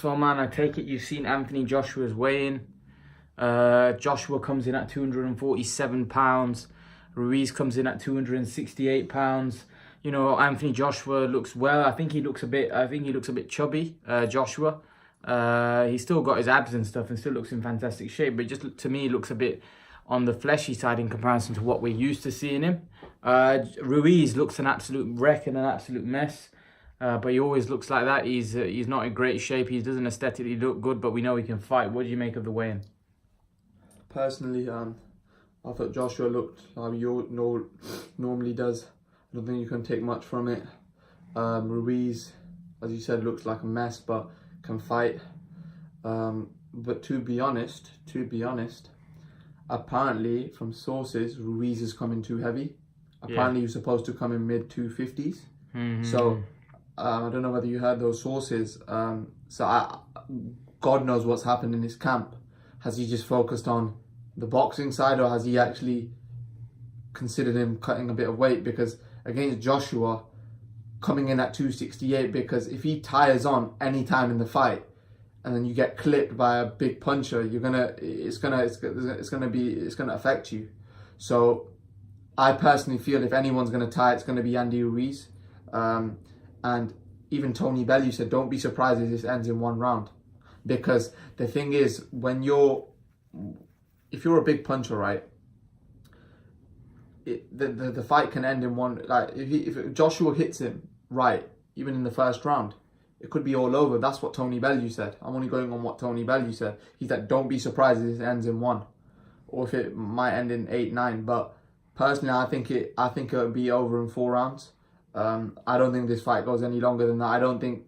So man, I take it you've seen Anthony Joshua's weigh-in. Joshua comes in at 247 pounds. Ruiz comes in at 268 pounds. You know, Anthony Joshua looks well. I think he looks a bit chubby, Joshua. He's still got his abs and stuff and still looks in fantastic shape, but just to me looks a bit on the fleshy side in comparison to what we're used to seeing him. Ruiz looks an absolute wreck and an absolute mess. But he always looks like that. He's not in great shape. He doesn't aesthetically look good, but we know he can fight. What do you make of the weigh-in? Personally, I thought Joshua looked how he normally does. I don't think you can take much from it. Ruiz, as you said, looks like a mess, but can fight. But to be honest, apparently from sources, Ruiz is coming too heavy. Apparently, He was supposed to come in mid 250s. So. I don't know whether you heard those sources. God knows what's happened in his camp. Has he just focused on the boxing side, or has he actually considered him cutting a bit of weight? Because against Joshua, coming in at 268, because if he tires on any time in the fight, and then you get clipped by a big puncher, it's gonna affect you. So I personally feel if anyone's gonna tire, it's gonna be Andy Ruiz. And even Tony Bellew said, don't be surprised if this ends in one round. Because the thing is, if you're a big puncher, right, the fight can end in one. Like if Joshua hits him right, even in the first round, it could be all over. That's what Tony Bellew said. I'm only going on what Tony Bellew said. He said, don't be surprised if this ends in one, or if it might end in 8-9. But personally, I think it'll be over in 4 rounds. I don't think this fight goes any longer than that. I don't think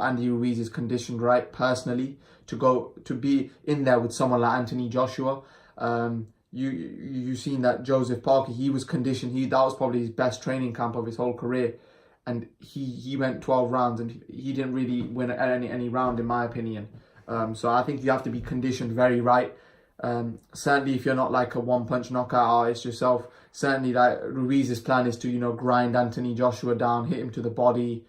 Andy Ruiz is conditioned right, personally, to be in there with someone like Anthony Joshua. You've seen that Joseph Parker, he was conditioned. That was probably his best training camp of his whole career, and he went 12 rounds and he didn't really win any round, in my opinion. So I think you have to be conditioned very right. Certainly, if you're not like a one-punch knockout artist yourself, certainly like Ruiz's plan is to grind Anthony Joshua down, hit him to the body.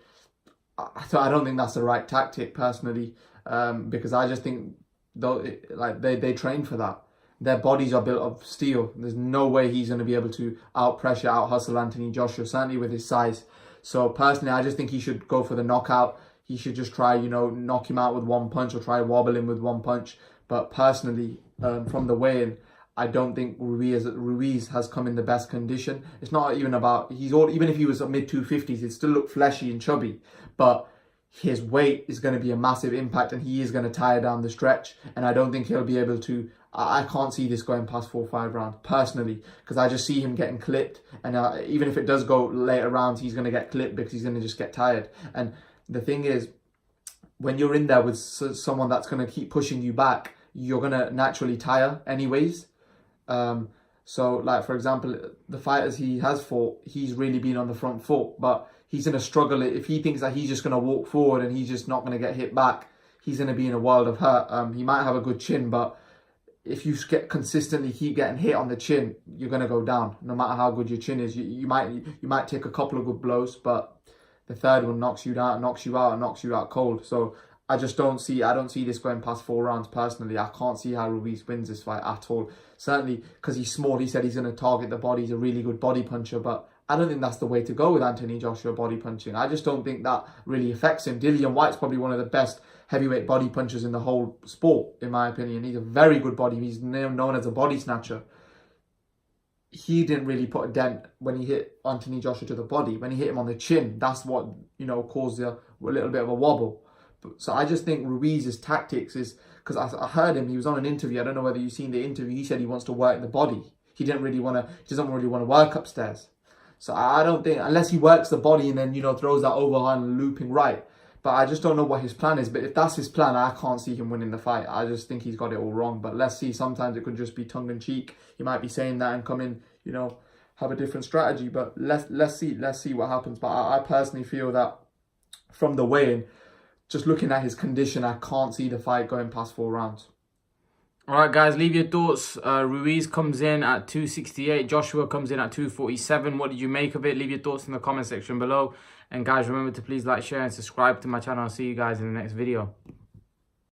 I don't think that's the right tactic, personally, because I just think they train for that. Their bodies are built of steel. There's no way he's going to be able to out-pressure, out-hustle Anthony Joshua, certainly with his size. So personally, I just think he should go for the knockout. He should just try, knock him out with one punch, or try wobble him with one punch. But personally, from the weigh-in, I don't think Ruiz has come in the best condition. It's not even about, even if he was at mid 250s, he'd still look fleshy and chubby. But his weight is going to be a massive impact, and he is going to tire down the stretch. And I don't think he'll be able to. I can't see this going past 4 or 5 rounds, personally, because I just see him getting clipped. And even if it does go later rounds, he's going to get clipped because he's going to just get tired. And the thing is, when you're in there with someone that's going to keep pushing you back, you're going to naturally tire anyways. So like, for example, the fighters he has fought, he's really been on the front foot, but he's going to struggle. If he thinks that he's just going to walk forward and he's just not going to get hit back, he's going to be in a world of hurt. He might have a good chin, but if you consistently keep getting hit on the chin, you're going to go down. No matter how good your chin is, you might take a couple of good blows, but the third one knocks you down, knocks you out cold. So I don't see this going past 4 rounds, personally. I can't see how Ruiz wins this fight at all. Certainly because he's small. He said he's going to target the body. He's a really good body puncher, but I don't think that's the way to go with Anthony Joshua body punching. I just don't think that really affects him. Dillian White's probably one of the best heavyweight body punchers in the whole sport, in my opinion. He's a very good body. He's known as a body snatcher. He didn't really put a dent when he hit Anthony Joshua to the body. When he hit him on the chin, that's what caused a little bit of a wobble. So I just think Ruiz's tactics is, because I heard him, he was on an interview. I don't know whether you've seen the interview. He said he wants to work the body. He doesn't really want to work upstairs. So I don't think, unless he works the body and then, throws that overhand looping right. But I just don't know what his plan is. But if that's his plan, I can't see him winning the fight. I just think he's got it all wrong. But let's see. Sometimes it could just be tongue-in-cheek. He might be saying that and come in, have a different strategy. But let's see what happens. But I personally feel that from the weigh-in, just looking at his condition, I can't see the fight going past 4 rounds. All right, guys, leave your thoughts. Ruiz comes in at 268. Joshua comes in at 247. What did you make of it? Leave your thoughts in the comment section below. And guys, remember to please like, share, and subscribe to my channel. I'll see you guys in the next video.